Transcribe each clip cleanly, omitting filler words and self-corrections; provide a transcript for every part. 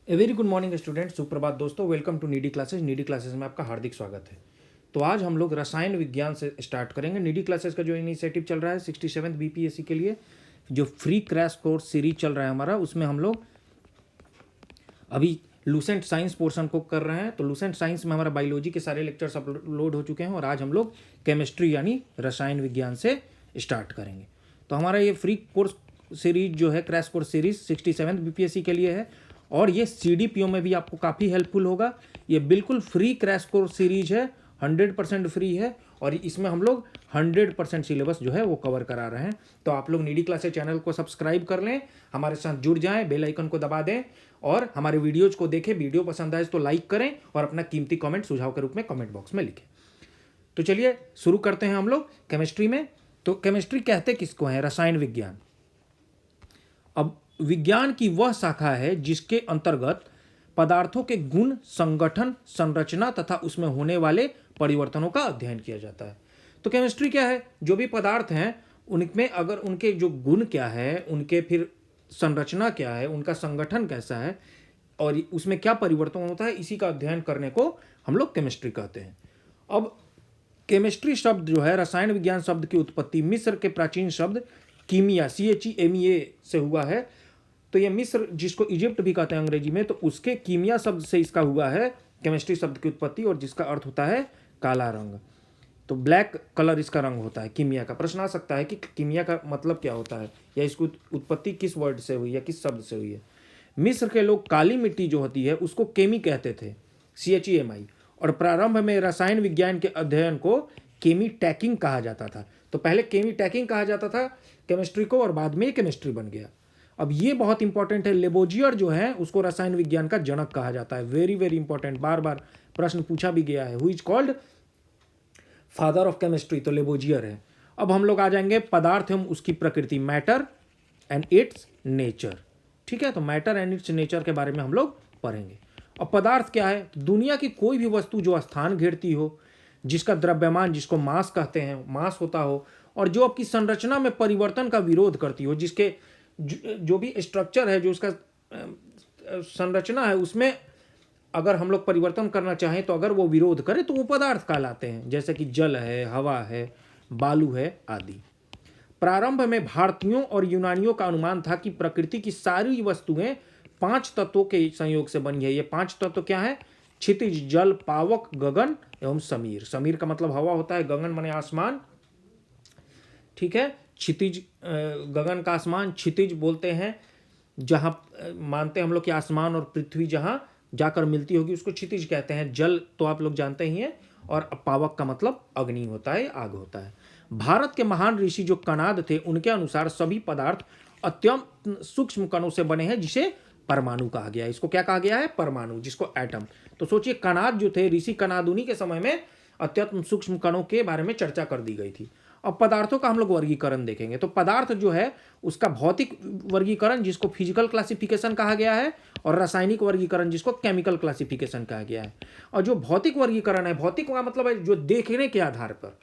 ए very good morning student, सुप्रभात दोस्तों। Welcome to needy classes. Needy classes में आपका हार्दिक स्वागत है। तो आज हम लोग रसायन विज्ञान से स्टार्ट करेंगे। नीडी क्लासेस का जो इनिशिएटिव चल रहा है 67th बीपीएससी के लिए, जो फ्री क्रैश कोर्स सीरीज चल रहा है हमारा, उसमें हम लोग अभी लूसेंट साइंस पोर्शन को कर रहे हैं। तो लूसेंट साइंस में हमारा बायोलॉजी के सारे लेक्चर्स अपलोड हो चुके हैं और आज हम लोग केमिस्ट्री यानी रसायन विज्ञान से स्टार्ट करेंगे। तो हमारा ये फ्री कोर्स सीरीज जो है, crash course series 67th BPSC के लिए है और ये सीडीपीओ में भी आपको काफ़ी हेल्पफुल होगा। ये बिल्कुल फ्री क्रैश कोर्स सीरीज है, 100% फ्री है और इसमें हम लोग 100% सिलेबस जो है वो कवर करा रहे हैं। तो आप लोग नीडी क्लासेस चैनल को सब्सक्राइब कर लें, हमारे साथ जुड़ जाएं, बेल आइकन को दबा दें और हमारे वीडियोज को देखें। वीडियो पसंद आए तो लाइक करें और अपना कीमती कमेंट सुझाव के रूप में कमेंट बॉक्स में लिखें। तो चलिए शुरू करते हैं हम लोग केमिस्ट्री में। तो केमिस्ट्री कहते किसको है? रसायन विज्ञान। अब विज्ञान की वह शाखा है जिसके अंतर्गत पदार्थों के गुण, संगठन, संरचना तथा उसमें होने वाले परिवर्तनों का अध्ययन किया जाता है। तो केमिस्ट्री क्या है? जो भी पदार्थ हैं उनमें अगर उनके जो गुण क्या है, उनके फिर संरचना क्या है, उनका संगठन कैसा है और उसमें क्या परिवर्तन होता है, इसी का अध्ययन करने को हम लोग केमिस्ट्री कहते हैं। अब केमिस्ट्री शब्द जो है, रसायन विज्ञान शब्द की उत्पत्ति मिस्र के प्राचीन शब्द कीमिया CHEMEA से हुआ है। तो ये मिस्र, जिसको इजिप्ट भी कहते हैं अंग्रेजी में, तो उसके कीमिया शब्द से इसका हुआ है केमिस्ट्री शब्द की उत्पत्ति, और जिसका अर्थ होता है काला रंग। तो ब्लैक कलर इसका रंग होता है कीमिया का। प्रश्न आ सकता है कि कीमिया का मतलब क्या होता है या इसकी उत्पत्ति किस वर्ड से हुई है, किस शब्द से हुई है। मिस्र के लोग काली मिट्टी जो होती है उसको केमी कहते थे, CHEMI, और प्रारंभ में रसायन विज्ञान के अध्ययन को केमी टैकिंग कहा जाता था। तो पहले केमी टैकिंग कहा जाता था केमिस्ट्री को और बाद में ये केमिस्ट्री बन गया। अब ये बहुत इंपॉर्टेंट है, लेबोजियर जो है उसको रसायन विज्ञान का जनक कहा जाता है। वेरी वेरी इंपॉर्टेंट, बार बार प्रश्न पूछा भी गया है, who is called father of chemistry, तो लेबोजियर है। अब हम लोग आ जाएंगे पदार्थ एवं उसकी प्रकृति, मैटर एंड इट्स नेचर। ठीक है, तो मैटर एंड इट्स नेचर के बारे में हम लोग पढ़ेंगे। अब पदार्थ क्या है? दुनिया की कोई भी वस्तु जो स्थान घेरती हो, जिसका द्रव्यमान, जिसको मास कहते हैं, मास होता हो, और जो आपकी संरचना में परिवर्तन का विरोध करती हो, जिसके जो भी स्ट्रक्चर है, जो उसका संरचना है, उसमें अगर हम लोग परिवर्तन करना चाहें तो अगर वो विरोध करे तो वो पदार्थ कहलाते हैं, जैसे कि जल है, हवा है, बालू है आदि। प्रारंभ में भारतीयों और यूनानियों का अनुमान था कि प्रकृति की सारी वस्तुएं 5 तत्वों के संयोग से बनी है। ये 5 तत्व क्या है? क्षितिज, जल, पावक, गगन एवं समीर। समीर का मतलब हवा होता है, गगन माने आसमान। ठीक है, क्षितिज, गगन का आसमान, क्षितिज बोलते हैं जहां मानते हैं हम लोग कि आसमान और पृथ्वी जहां जाकर मिलती होगी उसको क्षितिज कहते हैं। जल तो आप लोग जानते ही हैं, और पावक का मतलब अग्नि होता है, आग होता है। भारत के महान ऋषि जो कणाद थे, उनके अनुसार सभी पदार्थ अत्यंत सूक्ष्म कणों से बने हैं, जिसे परमाणु कहा गया है। इसको क्या कहा गया है? परमाणु, जिसको एटम। तो सोचिए, कणाद जो थे, ऋषि कणाद, उन्हीं के समय में अत्यंत सूक्ष्म कणों के बारे में चर्चा कर दी गई थी। अब पदार्थों का हम लोग वर्गीकरण देखेंगे। तो पदार्थ जो है उसका भौतिक वर्गीकरण, जिसको फिजिकल क्लासिफिकेशन कहा गया है, और रासायनिक वर्गीकरण, जिसको केमिकल क्लासिफिकेशन कहा गया है। और जो भौतिक वर्गीकरण है, भौतिक का मतलब है जो देखने के आधार पर,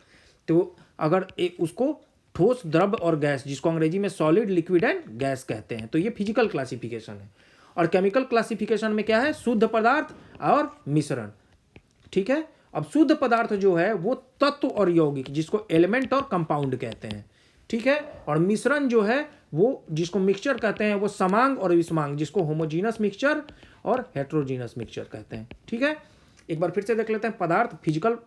तो अगर उसको ठोस, द्रव और गैस, जिसको अंग्रेजी में सॉलिड, लिक्विड एंड गैस कहते हैं, तो ये फिजिकल क्लासिफिकेशन है। और केमिकल क्लासिफिकेशन में क्या है? शुद्ध पदार्थ और मिश्रण। ठीक है, अब शुद्ध पदार्थ जो है वो तत्व और यौगिक, जिसको एलिमेंट और कंपाउंड कहते हैं। ठीक है, और मिश्रण जो है वो, जिसको मिक्सचर कहते हैं, वो समांग और विषमांग, जिसको होमोजीनस मिक्सचर और हेट्रोजीनस मिक्सचर कहते हैं। ठीक है, एक बार फिर से देख लेते हैं। पदार्थ फिजिकल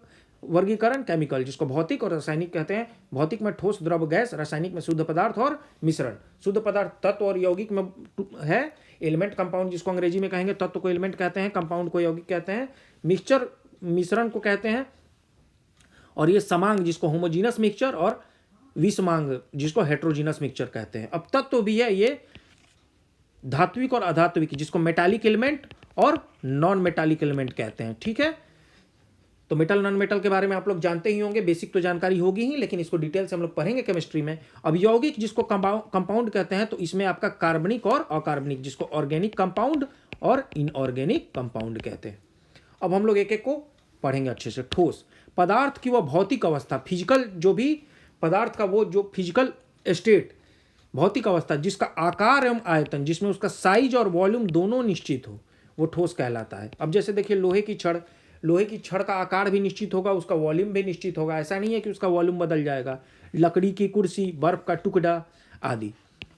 वर्गीकरण, केमिकल, जिसको भौतिक और रासायनिक कहते हैं। भौतिक में ठोस, द्रव, गैस, रासायनिक में शुद्ध पदार्थ और मिश्रण। शुद्ध पदार्थ तत्व और यौगिक में है। एलिमेंट, कंपाउंड, जिसको अंग्रेजी में कहेंगे तत्व को एलिमेंट कहते हैं, कंपाउंड को यौगिक कहते हैं, मिक्सचर मिश्रण को कहते हैं, और ये समांग, जिसको होमोजीनस मिक्सचर, और विषमांग, जिसको हेट्रोजीनस मिक्सचर कहते हैं। अब तत्व भी है ये धात्विक और अधात्विक, जिसको मेटालिक एलिमेंट और नॉन मेटालिक एलिमेंट कहते हैं। ठीक है, तो मेटल, नॉन मेटल के बारे में आप लोग जानते ही होंगे, बेसिक तो जानकारी होगी ही, लेकिन इसको डिटेल से हम लोग पढ़ेंगे केमिस्ट्री में। अब यौगिक, जिसको कंपाउंड कहते हैं, तो इसमें आपका कार्बनिक और अकार्बनिक, जिसको ऑर्गेनिक कंपाउंड और इनऑर्गेनिक कंपाउंड कहते हैं। अब हम लोग एक एक को पढ़ेंगे अच्छे से। ठोस पदार्थ की वह भौतिक अवस्था, फिजिकल, जो भी पदार्थ का वो जो फिजिकल स्टेट, भौतिक अवस्था, जिसका आकार एवं आयतन, जिसमें उसका साइज और वॉल्यूम दोनों निश्चित हो, वो ठोस कहलाता है। अब जैसे देखिए लोहे की छड़ का आकार भी निश्चित होगा, उसका वॉल्यूम भी निश्चित होगा, ऐसा नहीं है कि उसका वॉल्यूम बदल जाएगा। लकड़ी की कुर्सी, बर्फ का टुकड़ा आदि।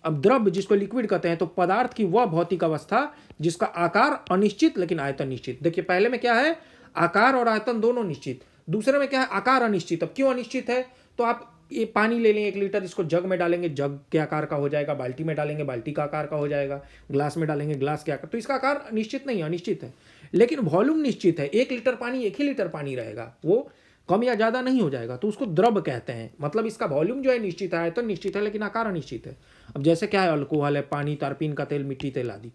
अब द्रव्य जिसको लिक्विड कहते हैं, तो पदार्थ की वह भौतिक अवस्था जिसका आकार अनिश्चित लेकिन आयतन निश्चित। देखिए पहले में क्या है, आकार और आयतन दोनों निश्चित, दूसरे में क्या है, आकार अनिश्चित। अब क्यों अनिश्चित है, तो आप ये पानी ले लें 1 लीटर, इसको जग में डालेंगे, जग के आकार का हो जाएगा, बाल्टी में डालेंगे, बाल्टी का आकार का हो जाएगा, ग्लास में डालेंगे, ग्लास के आकार, तो इसका आकार निश्चित नहीं, अनिश्चित है। लेकिन वॉल्यूम निश्चित है, 1 लीटर पानी 1 ही लीटर पानी रहेगा, वो कम या ज़्यादा नहीं हो जाएगा, तो उसको द्रव कहते हैं। मतलब इसका वॉल्यूम जो है निश्चित है, आयतन निश्चित है, लेकिन आकार अनिश्चित है। अब जैसे क्या है, अल्कोहल है, पानी, तारपीन का तेल, मिट्टी तेल आदि।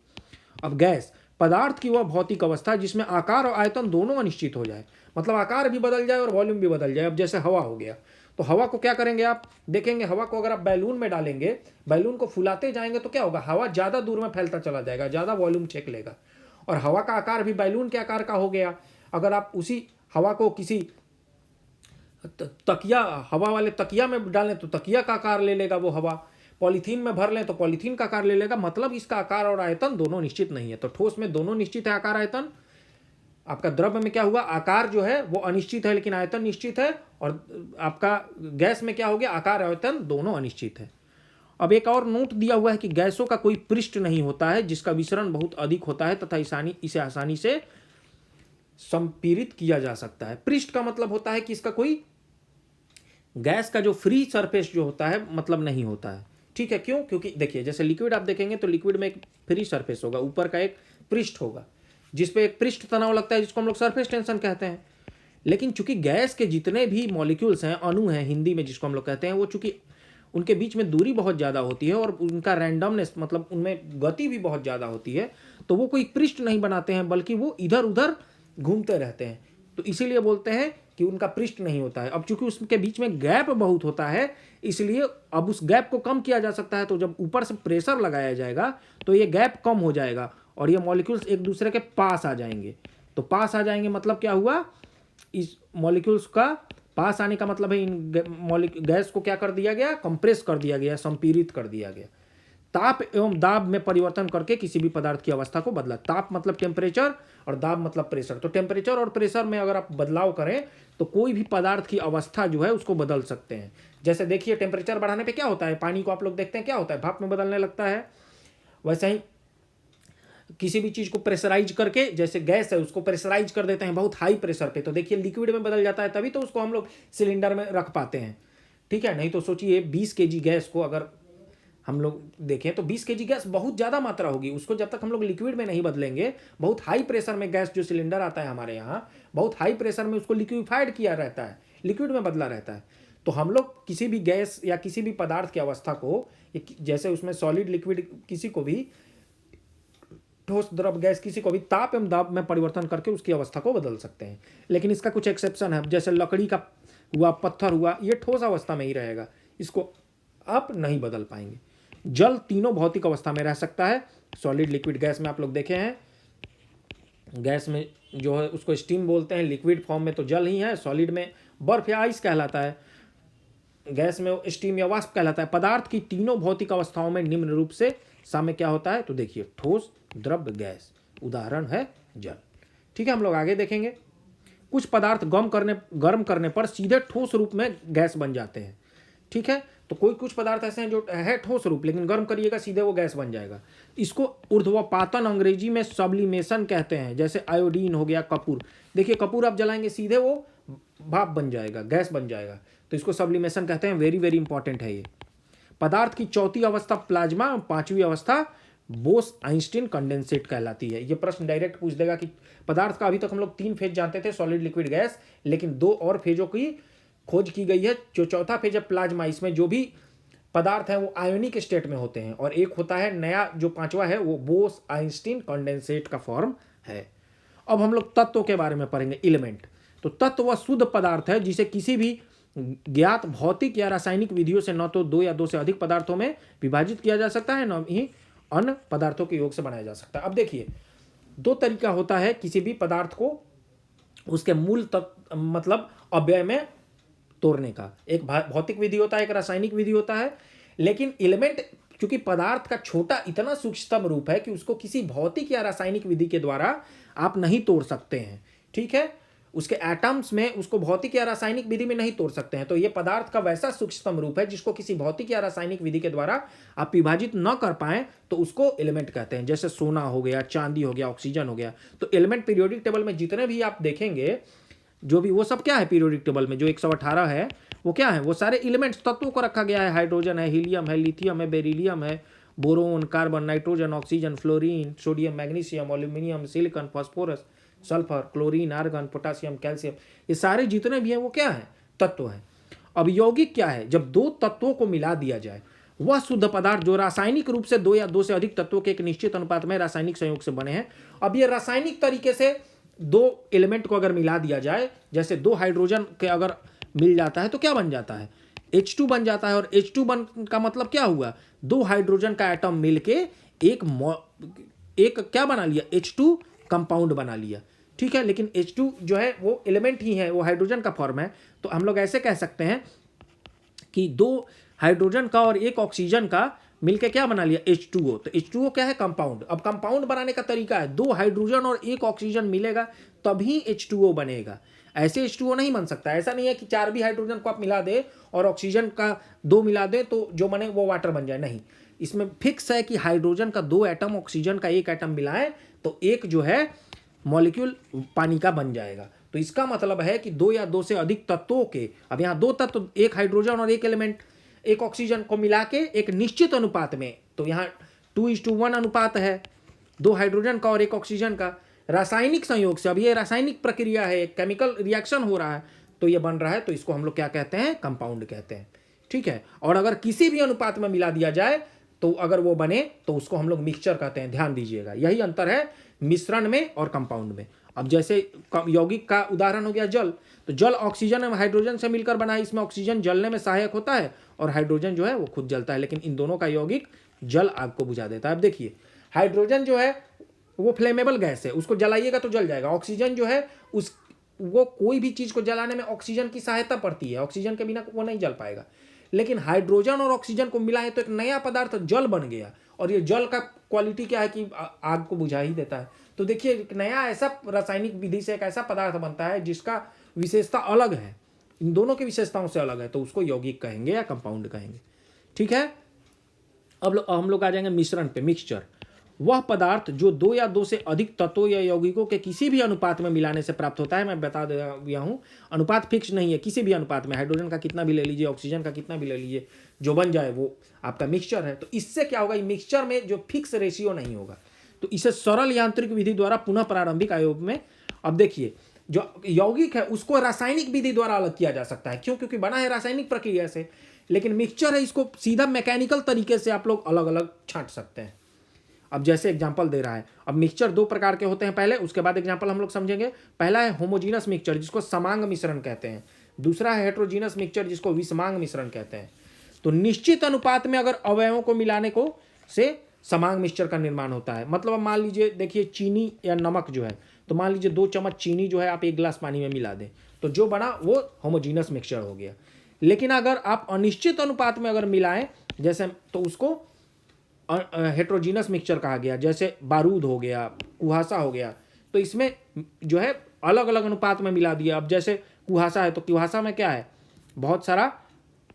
अब गैस, पदार्थ की वह भौतिक अवस्था जिसमें आकार और आयतन दोनों अनिश्चित हो जाए, मतलब आकार भी बदल जाए और वॉल्यूम भी बदल जाए। अब जैसे हवा हो गया, तो हवा को क्या करेंगे, आप देखेंगे हवा को अगर आप बैलून में डालेंगे, बैलून को फुलाते जाएंगे तो क्या होगा, हवा ज़्यादा दूर में फैलता चला जाएगा, ज़्यादा वॉल्यूम छेक लेगा, और हवा का आकार भी बैलून के आकार का हो गया। अगर आप उसी हवा को किसी तकिया, हवा वाले तकिया में डालें तो तकिया का आकार ले लेगा वो हवा, पॉलीथीन में भर लें तो पॉलीथीन का आकार ले लेगा। मतलब इसका आकार और आयतन दोनों निश्चित नहीं है। तो ठोस में दोनों निश्चित है, आकार आयतन। आपका द्रव्य में क्या हुआ, आकार जो है वो अनिश्चित है लेकिन आयतन निश्चित है, और आपका गैस में क्या हो गया, आकार आयतन दोनों अनिश्चित है। अब एक और नोट दिया हुआ है कि गैसों का कोई पृष्ठ नहीं होता है जिसका विसरण बहुत अधिक होता है तथा इसे आसानी से संपीड़ित किया जा सकता है। पृष्ठ का मतलब होता है कि इसका कोई गैस का जो फ्री सरफेस जो होता है मतलब नहीं होता है। ठीक है, क्यों, क्योंकि देखिए जैसे लिक्विड आप देखेंगे तो लिक्विड में एक फ्री सरफेस होगा, ऊपर का एक पृष्ठ होगा जिसपे एक पृष्ठ तनाव लगता है, जिसको हम लोग सरफेस टेंशन कहते हैं। लेकिन चूंकि गैस के जितने भी मॉलिक्यूल्स हैं, अणु हैं हिंदी में जिसको हम लोग कहते हैं, वो चूंकि उनके बीच में दूरी बहुत ज़्यादा होती है और उनका रैंडमनेस मतलब उनमें गति भी बहुत ज़्यादा होती है, तो वो कोई पृष्ठ नहीं बनाते हैं बल्कि वो इधर उधर घूमते रहते हैं। तो इसीलिए बोलते हैं कि उनका पृष्ठ नहीं होता है। अब चूंकि उसके बीच में गैप बहुत होता है, इसलिए अब उस गैप को कम किया जा सकता है। तो जब ऊपर से प्रेशर लगाया जाएगा तो ये गैप कम हो जाएगा और ये मॉलिक्यूल्स एक दूसरे के पास आ जाएंगे। तो पास आ जाएंगे मतलब क्या हुआ, इस मॉलिक्यूल्स का पास आने का मतलब है इन गैस को क्या कर दिया गया, कंप्रेस कर दिया गया, संपीड़ित कर दिया गया। ताप एवं दाब में परिवर्तन करके किसी भी पदार्थ की अवस्था को बदला। ताप मतलब टेम्परेचर और दाब मतलब प्रेशर। तो टेम्परेचर और प्रेशर में अगर आप बदलाव करें तो कोई भी पदार्थ की अवस्था जो है उसको बदल सकते हैं। जैसे देखिए टेम्परेचर बढ़ाने पे क्या होता है, पानी को आप लोग देखते हैं क्या होता है, भाप में बदलने लगता है। वैसे ही किसी भी चीज को प्रेशराइज करके, जैसे गैस है उसको प्रेशराइज कर देते हैं बहुत हाई प्रेशर पे, तो देखिए लिक्विड में बदल जाता है, तभी तो उसको हम लोग सिलेंडर में रख पाते हैं। ठीक है, नहीं तो सोचिए 20 kg गैस को अगर हम लोग देखें तो 20 kg गैस बहुत ज़्यादा मात्रा होगी, उसको जब तक हम लोग लिक्विड में नहीं बदलेंगे, बहुत हाई प्रेशर में गैस जो सिलेंडर आता है हमारे यहाँ, बहुत हाई प्रेशर में उसको लिक्विफाइड किया रहता है, लिक्विड में बदला रहता है। तो हम लोग किसी भी गैस या किसी भी पदार्थ की अवस्था को, जैसे उसमें सॉलिड लिक्विड किसी को भी, ठोस द्रव गैस किसी को भी ताप एवं दाब में परिवर्तन करके उसकी अवस्था को बदल सकते हैं। लेकिन इसका कुछ एक्सेप्शन है, जैसे लकड़ी का हुआ, पत्थर हुआ, ये ठोस अवस्था में ही रहेगा, इसको आप नहीं बदल पाएंगे। जल तीनों भौतिक अवस्था में रह सकता है, सॉलिड लिक्विड गैस में आप लोग देखे हैं, गैस में जो है उसको स्टीम बोलते हैं, लिक्विड फॉर्म में तो जल ही है, सॉलिड में बर्फ या आइस कहलाता है, गैस में स्टीम या वाष्प कहलाता है। पदार्थ की तीनों भौतिक अवस्थाओं में निम्न रूप से साम्य क्या होता है, तो देखिए ठोस, द्रव, गैस, उदाहरण है जल। ठीक है, हम लोग आगे देखेंगे। कुछ पदार्थ गर्म करने पर सीधे ठोस रूप में गैस बन जाते हैं। ठीक है, तो कुछ पदार्थ ऐसे हैं जो है ठोस रूप, लेकिन गर्म करिएगा सीधे वो गैस बन जाएगा। इसको ऊर्ध्वपातन अंग्रेजी में सब्लिमेशन कहते हैं। जैसे आयोडीन हो गया, कपूर, देखिए कपूर आप जलाएंगे सीधे वो भाप बन जाएगा, गैस बन जाएगा, तो इसको सब्लिमेशन कहते हैं। वेरी वेरी इंपॉर्टेंट है ये। पदार्थ की चौथी अवस्था प्लाज्मा, पांचवी अवस्था बोस आइंस्टीन कंडेंसेट कहलाती है। ये प्रश्न डायरेक्ट पूछ देगा कि पदार्थ का अभी तक हम लोग 3 फेज जानते थे, सॉलिड, लिक्विड, गैस, लेकिन 2 और फेजों की खोज की गई है। जो चौथा फेज है प्लाज्मा, इसमें जो भी पदार्थ हैं वो आयोनिक स्टेट में होते हैं, और एक होता है नया जो 5वां है वो बोस आइंस्टीन कंडेंसेट का फॉर्म है। अब हम लोग तत्वों के बारे में पढ़ेंगे, एलिमेंट। तो तत्व वह शुद्ध पदार्थ है जिसे किसी भी ज्ञात भौतिक या रासायनिक विधियों से न तो 2 या 2 से अधिक पदार्थों में विभाजित किया जा सकता है, न ही अन्य पदार्थों के योग से बनाया जा सकता है। अब देखिए 2 तरीका होता है किसी भी पदार्थ को उसके मूल तत्व मतलब अव्यय में तोड़ने का। एक भौतिक विधि होता है, एक रासायनिक विधि होता है। लेकिन एलिमेंट क्योंकि पदार्थ का छोटा इतना सूक्ष्मतम रूप है कि उसको किसी भौतिक या रासायनिक विधि के द्वारा आप नहीं तोड़ सकते हैं। ठीक है, उसके एटम्स में उसको भौतिक या रासायनिक विधि में नहीं तोड़ सकते हैं। तो ये पदार्थ का वैसा सूक्ष्मतम रूप है जिसको किसी भौतिक या रासायनिक विधि के द्वारा आप विभाजित न कर पाए तो उसको एलिमेंट कहते हैं। जैसे सोना हो गया, चांदी हो गया, ऑक्सीजन हो गया। तो एलिमेंट पीरियोडिक टेबल में जितने भी आप देखेंगे, जो भी वो सब क्या है पीरियोडिक टेबल में, जो 118 है वो क्या है, वो सारे एलिमेंट्स तत्वों को रखा गया है। हाइड्रोजन है, हीलियम है, लिथियम है, बेरिलियम है, boron, carbon, nitrogen, oxygen, fluorine, sodium, magnesium, aluminium, silicon, phosphorus, sulphur, chlorine, argon, potassium, calcium, ये सारे जितने भी हैं वो क्या है, तत्व हैं। अब यौगिक क्या है, जब दो तत्वों को मिला दिया जाए, वह शुद्ध पदार्थ जो रासायनिक रूप से दो या दो से अधिक तत्वों के एक निश्चित अनुपात में रासायनिक संयोग से बने हैं। अब ये रासायनिक तरीके से दो एलिमेंट को अगर मिला दिया जाए, जैसे दो हाइड्रोजन के अगर मिल जाता है तो क्या बन जाता है, H2 बन जाता है। और H2 बन का मतलब क्या हुआ, दो हाइड्रोजन का एटम मिलके एक क्या बना लिया, H2 कंपाउंड बना लिया। ठीक है, लेकिन H2 जो है वो एलिमेंट ही है, वो हाइड्रोजन का फॉर्म है। तो हम लोग ऐसे कह सकते हैं कि दो हाइड्रोजन का और एक ऑक्सीजन का मिलके क्या बना लिया, H2O। तो H2O क्या है, कंपाउंड। अब कंपाउंड बनाने का तरीका है, दो हाइड्रोजन और एक ऑक्सीजन मिलेगा तभी H2O बनेगा। ऐसे H2O नहीं बन सकता। ऐसा नहीं है कि चार भी हाइड्रोजन को आप मिला दे और ऑक्सीजन का दो मिला दे तो जो बने वो वाटर बन जाए, नहीं। इसमें फिक्स है कि हाइड्रोजन का दो एटम, ऑक्सीजन का एक एटम मिलाएं तो एक जो है मॉलिक्यूल पानी का बन जाएगा। तो इसका मतलब है कि दो या दो से अधिक तत्वों के, अब यहाँ दो तत्व, एक हाइड्रोजन और एक एलिमेंट, एक ऑक्सीजन को मिला के एक निश्चित अनुपात में, तो यहाँ 2:1 अनुपात है दो हाइड्रोजन का और एक ऑक्सीजन का, रासायनिक संयोग से। अब ये रासायनिक प्रक्रिया है, केमिकल रिएक्शन हो रहा है तो ये बन रहा है, तो इसको हम लोग क्या कहते हैं, कंपाउंड कहते हैं। ठीक है, और अगर किसी भी अनुपात में मिला दिया जाए तो अगर वो बने तो उसको हम लोग मिक्सचर कहते हैं। ध्यान दीजिएगा, यही अंतर है मिश्रण में और कंपाउंड में। अब जैसे यौगिक का उदाहरण हो गया जल, तो जल ऑक्सीजन और हाइड्रोजन से मिलकर बना है। इसमें ऑक्सीजन जलने में सहायक होता है और हाइड्रोजन जो है वो खुद जलता है, लेकिन इन दोनों का यौगिक जल आग को बुझा देता है। अब देखिए, हाइड्रोजन जो है वो फ्लेमेबल गैस है, उसको जलाइएगा तो जल जाएगा। ऑक्सीजन जो है वो कोई भी चीज को जलाने में ऑक्सीजन की सहायता पड़ती है, ऑक्सीजन के बिना वो नहीं जल पाएगा। लेकिन हाइड्रोजन और ऑक्सीजन को मिलाए तो एक नया पदार्थ जल बन गया, और ये जल का क्वालिटी क्या है कि आग को बुझा ही देता है। तो देखिए, एक नया ऐसा रासायनिक विधि से एक ऐसा पदार्थ बनता है जिसका विशेषता अलग है, इन दोनों की विशेषताओं से अलग है, तो उसको यौगिक कहेंगे या कंपाउंड कहेंगे। ठीक है, अब हम लोग आ जाएंगे मिश्रण पे, मिक्सचर। वह पदार्थ जो दो या दो से अधिक तत्वों या यौगिकों के किसी भी अनुपात में मिलाने से प्राप्त होता है। मैं बता दिया हूँ, अनुपात फिक्स नहीं है, किसी भी अनुपात में हाइड्रोजन का कितना भी ले लीजिए, ऑक्सीजन का कितना भी ले लीजिए, जो बन जाए वो आपका मिक्सचर है। तो इससे क्या होगा, मिक्सचर में जो फिक्स रेशियो नहीं होगा, तो इसे सरल यांत्रिक विधि द्वारा पुनः प्रारंभिक आयोग में, अब देखिए जो यौगिक है उसको रासायनिक विधि द्वारा अलग किया जा सकता है। क्यों, क्योंकि बना है रासायनिक प्रक्रिया से। लेकिन मिक्सचर है, इसको सीधा मैकेनिकल तरीके से आप लोग अलग अलग छांट सकते हैं। अब जैसे एग्जांपल दे रहा है, अब मिक्सचर दो प्रकार के होते हैं पहले, उसके बाद एग्जांपल हम लोग समझेंगे। पहला है होमोजीनस मिक्सचर जिसको समांग मिश्रण कहते हैं, दूसरा है हेट्रोजीनस मिक्सचर जिसको विषमांग मिश्रण कहते हैं। तो निश्चित अनुपात में अगर अवयवों को मिलाने को से समांग मिक्सचर का निर्माण होता है। मतलब अब मान लीजिए, देखिए चीनी या नमक जो है, तो मान लीजिए 2 चम्मच चीनी जो है आप 1 गिलास पानी में मिला दें, तो जो बना वो होमोजीनस मिक्सचर हो गया। लेकिन अगर आप अनिश्चित अनुपात में अगर मिलाएं जैसे, तो उसको हेट्रोजीनस मिक्सचर कहा गया। जैसे बारूद हो गया, कुहासा हो गया, तो इसमें जो है अलग अलग अनुपात में मिला दिया। अब जैसे कुहासा है तो कुहासा में क्या है, बहुत सारा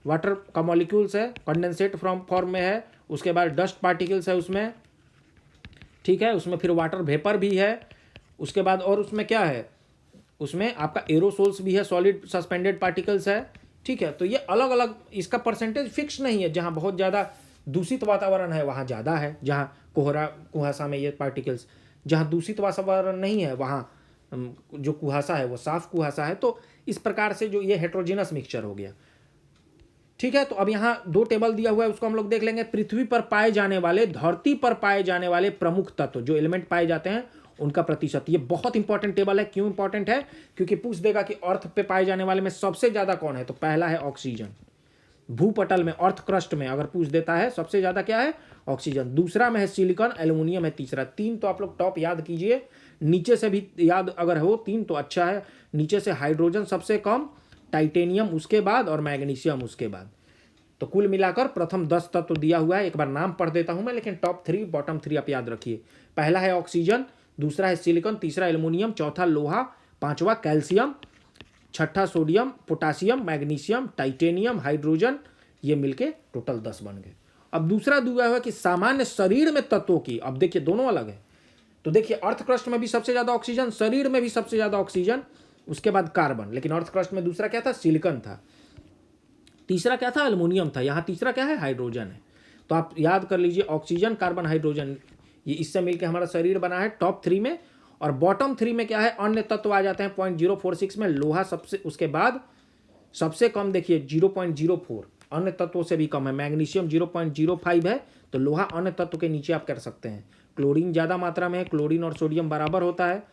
वाटर का मॉलिक्यूल्स है, कंडेंसेट फॉर्म में है, उसके बाद डस्ट पार्टिकल्स है उसमें, ठीक है, उसमें फिर वाटर वेपर भी है, उसके बाद और उसमें क्या है, उसमें आपका एरोसोल्स भी है, सॉलिड सस्पेंडेड पार्टिकल्स है। ठीक है, तो ये अलग अलग, इसका परसेंटेज फिक्स नहीं है। जहाँ बहुत ज़्यादा दूषित वातावरण है वहाँ ज़्यादा है, जहाँ कुहासा में ये पार्टिकल्स, जहाँ दूषित वातावरण नहीं है वहाँ जो कुहासा है वो साफ कुहासा है। तो इस प्रकार से जो ये हेट्रोजीनस मिक्सचर हो गया। ठीक है, तो अब यहाँ 2 टेबल दिया हुआ है, उसको हम लोग देख लेंगे। पृथ्वी पर पाए जाने वाले, धरती पर पाए जाने वाले प्रमुख तत्व, जो एलिमेंट पाए जाते हैं उनका प्रतिशत। ये बहुत इंपॉर्टेंट टेबल है। क्यों इंपॉर्टेंट है, क्योंकि पूछ देगा कि अर्थ पे पाए जाने वाले में सबसे ज़्यादा कौन है, तो पहला है ऑक्सीजन। भूपटल में, अर्थ क्रस्ट में अगर पूछ देता है सबसे ज़्यादा क्या है, ऑक्सीजन। दूसरा में है सिलिकॉन, एल्यूमिनियम है तीसरा। 3 तो आप लोग टॉप याद कीजिए, नीचे से भी याद अगर हो 3 तो अच्छा है। नीचे से हाइड्रोजन सबसे कम, टाइटेनियम उसके बाद और मैग्नीशियम उसके बाद। तो कुल मिलाकर प्रथम 10 तत्व तो दिया हुआ है, एक बार नाम पढ़ देता हूं मैं, लेकिन टॉप 3 बॉटम 3 आप याद रखिए। पहला है ऑक्सीजन, दूसरा है सिलिकॉन, तीसरा एल्युमिनियम, चौथा लोहा, पांचवा कैल्शियम, छठा sodium, potassium, magnesium, titanium, hydrogen, ये मिलके टोटल 10 बन गए। अब दूसरा दिया हुआ कि सामान्य शरीर में तत्वों की, अब देखिए दोनों अलग है। तो देखिए अर्थ क्रस्ट में भी सबसे ज्यादा ऑक्सीजन, शरीर में भी सबसे ज्यादा ऑक्सीजन, उसके बाद कार्बन, लेकिन अर्थ क्रस्ट में दूसरा क्या था, सिलिकॉन था, तीसरा क्या था, एल्युमिनियम था, यहाँ तीसरा क्या है, हाइड्रोजन है। तो आप याद कर लीजिए ऑक्सीजन, कार्बन, हाइड्रोजन, ये इससे मिलकर हमारा शरीर बना है टॉप 3 में। और बॉटम 3 में क्या है, अन्य तत्व आ जाते हैं 0.046 में, लोहा सबसे, उसके बाद सबसे कम देखिए 0.04, अन्य तत्वों से भी कम है, मैग्नीशियम 0.05 है, तो लोहा अन्य तत्व के नीचे आप कर सकते हैं। क्लोरीन ज़्यादा मात्रा में है, क्लोरीन और सोडियम बराबर होता है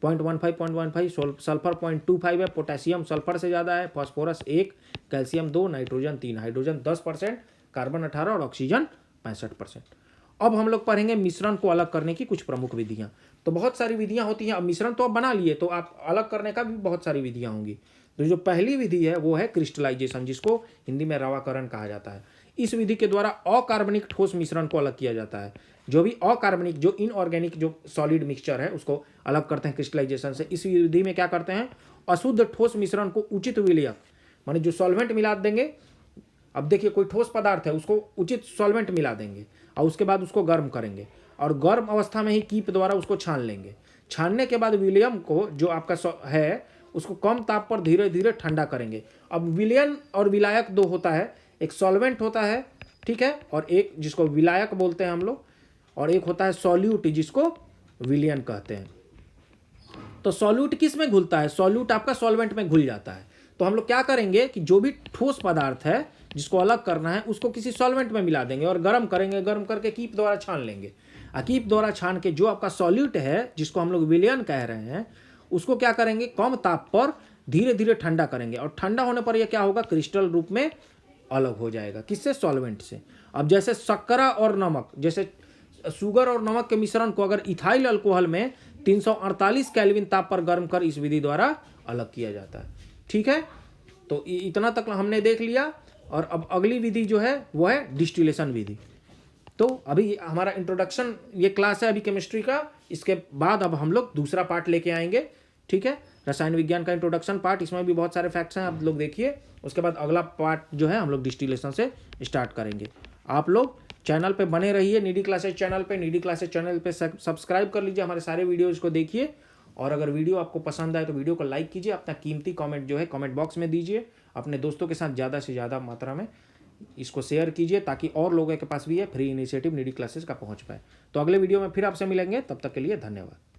0.15, सल्फर 0.25 है, पोटेशियम सल्फर से ज़्यादा है, phosphorus 1, calcium 2, nitrogen 3, hydrogen 10%, carbon 18 और ऑक्सीजन 65%। अब हम लोग पढ़ेंगे मिश्रण को अलग करने की कुछ प्रमुख विधियाँ। तो बहुत सारी विधियाँ होती हैं, अब मिश्रण तो आप बना लिए, तो आप अलग करने का भी बहुत सारी विधियाँ होंगी। तो जो पहली विधि है वो है क्रिस्टलाइजेशन, जिसको हिंदी में रवाकरण कहा जाता है। इस विधि के द्वारा अकार्बनिक ठोस मिश्रण को अलग किया जाता है। जो भी अकार्बनिक, जो इनऑर्गेनिक, जो सॉलिड मिक्सचर है, उसको अलग करते हैं क्रिस्टलाइजेशन से। इस विधि में क्या करते हैं, अशुद्ध ठोस मिश्रण को उचित विलयक, माने जो सॉल्वेंट मिला देंगे, अब देखिए कोई ठोस पदार्थ है उसको उचित सॉल्वेंट मिला देंगे और उसके बाद उसको गर्म करेंगे, और गर्म अवस्था में ही कीप द्वारा उसको छान लेंगे। छानने के बाद विलयन को, जो आपका है, उसको कम ताप पर धीरे धीरे ठंडा करेंगे। अब विलयन और विलायक दो होता है, एक सॉल्वेंट होता है, ठीक है, और एक जिसको विलायक बोलते हैं हम लोग, और एक होता है सॉल्यूट जिसको विलयन कहते हैं। तो सॉल्यूट किस में घुलता है, सॉल्यूट आपका सॉल्वेंट में घुल जाता है। तो हम लोग क्या करेंगे कि जो भी ठोस पदार्थ है जिसको अलग करना है उसको किसी सॉल्वेंट में मिला देंगे और गर्म करेंगे, गर्म करके कीप द्वारा छान लेंगे। कीप द्वारा छान के जो आपका सॉल्यूट है जिसको हम लोग विलयन कह रहे हैं, उसको क्या करेंगे, कम ताप पर धीरे धीरे ठंडा करेंगे, और ठंडा होने पर यह क्या होगा, क्रिस्टल रूप में अलग हो जाएगा। किससे, सॉल्वेंट से। अब जैसे शक्करा और नमक, जैसे शुगर और नमक के मिश्रण को अगर इथाइल अल्कोहल में 348 केल्विन ताप पर गर्म कर इस विधि द्वारा अलग किया जाता है। ठीक है, तो इतना तक हमने देख लिया। और अब अगली विधि जो है वो है डिस्टिलेशन विधि। तो अभी हमारा इंट्रोडक्शन ये क्लास है अभी केमिस्ट्री का, इसके बाद अब हम लोग दूसरा पार्ट लेके आएंगे। ठीक है, रसायन विज्ञान का इंट्रोडक्शन पार्ट, इसमें भी बहुत सारे फैक्ट्स हैं, आप लोग देखिए। उसके बाद अगला पार्ट जो है हम लोग डिस्टिलेशन से स्टार्ट करेंगे। आप लोग चैनल पे बने रहिए, नीडी क्लासेज चैनल पे, नीडी क्लासेज चैनल पे सब्सक्राइब कर लीजिए, हमारे सारे वीडियोज़ को देखिए। और अगर वीडियो आपको पसंद आए तो वीडियो को लाइक कीजिए, अपना कीमती कमेंट जो है कमेंट बॉक्स में दीजिए, अपने दोस्तों के साथ ज़्यादा से ज़्यादा मात्रा में इसको शेयर कीजिए, ताकि और लोगों के पास भी ये फ्री इनिशिएटिव नीडी क्लासेस का पहुंच पाए। तो अगले वीडियो में फिर आपसे मिलेंगे, तब तक के लिए धन्यवाद।